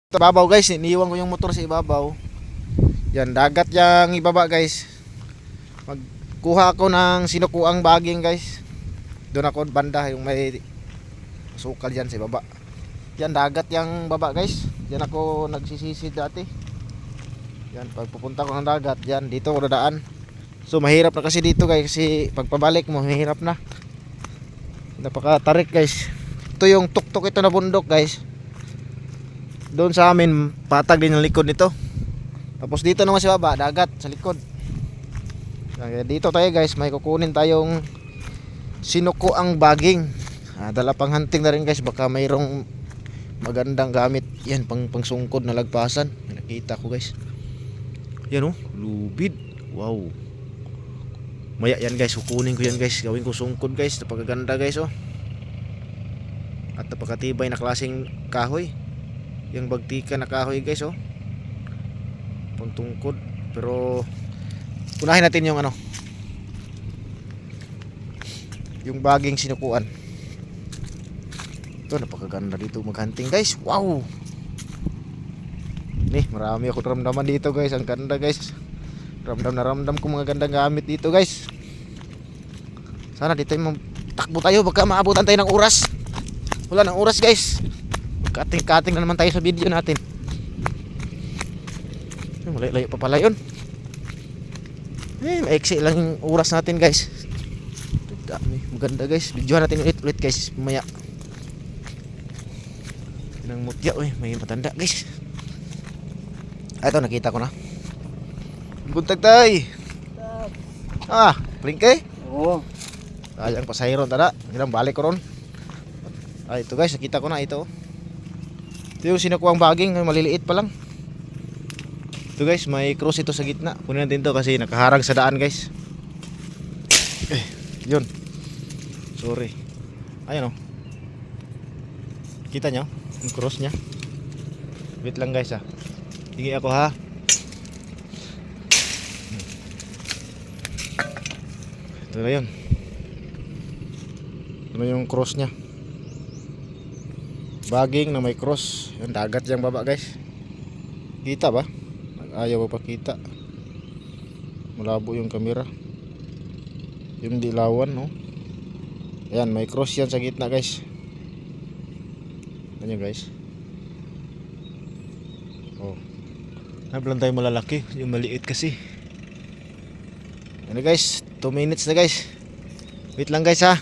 Sa ibabaw guys, iniwan ko yung motor sa ibabaw. Yan, dagat yung ibaba guys. Magkuha ako ng sinukuang baging guys. Doon ako banda yung may sukal dyan sa ibaba. Yan, dagat yung baba guys. Yan ako nagsisisid dati. Yan, pag pupunta ko ng dagat, yan, dito ako dadaan. So mahirap na kasi dito guys, kasi pagpabalik mo, mahirap na. Napakatarik guys. Ito yung tuktok ito na bundok guys. Doon sa amin patag din ang likod nito. Tapos dito naman sa baba, dagat sa likod. Dito tayo guys, may kukunin tayong sinukuang baging. Dala pang hunting na rin guys, baka mayroong magandang gamit. Yan, pang sungkod na lagpasan. May nakita ko guys. Yan oh, lubid. Wow. Maya yan guys, kukunin ko yan guys. Gawin ko sungkod guys, napakaganda guys oh. At napakatibay na klaseng kahoy. Yung bagtika na kahoy guys oh, pangtungkod. Pero unahin natin yung ano, yung baging sinukuan. Ito, napakaganda dito maghunting guys. Wow. Nih, marami ako ramdaman dito guys. Ang ganda guys. Ramdam ko mga gandang gamit dito guys. Sana dito yung takbo tayo, baka maabutan tayo ng oras. Wala ng oras guys. Kating na naman tayo sa video natin. Malayo pa pala yun. Maiksi lang yung oras natin guys. Dami, maganda guys. Videohan natin ulit guys mamaya. Nang mutya may matanda guys. Ito, nakita ko na. Buntag tay. Plingke? Oo. Sayang pasahero tada. Ilang balik ko ron. Ito guys, nakita ko na ito. Ito yung sinukuang baging, maliliit pa lang. Ito guys, may cross ito sa gitna. Kunin natin to kasi nakaharang sa daan guys. Yun. Sorry. Ayan o. Kita nyo? Yung cross nya. Wait lang guys ha. Tingin ako ha. Ito na yun. Ito na yung cross nya. Baging na may cross. Yung dagat yung baba guys. Kita ba? Ayaw pa kita. Malabo yung camera. Yung dilawan no. Ayan, may cross yan sa gitna guys. Ano guys? Oh. Nablang tayo malalaki. Yung maliit kasi. Ano guys? 2 minutes na guys. Wait lang guys ha.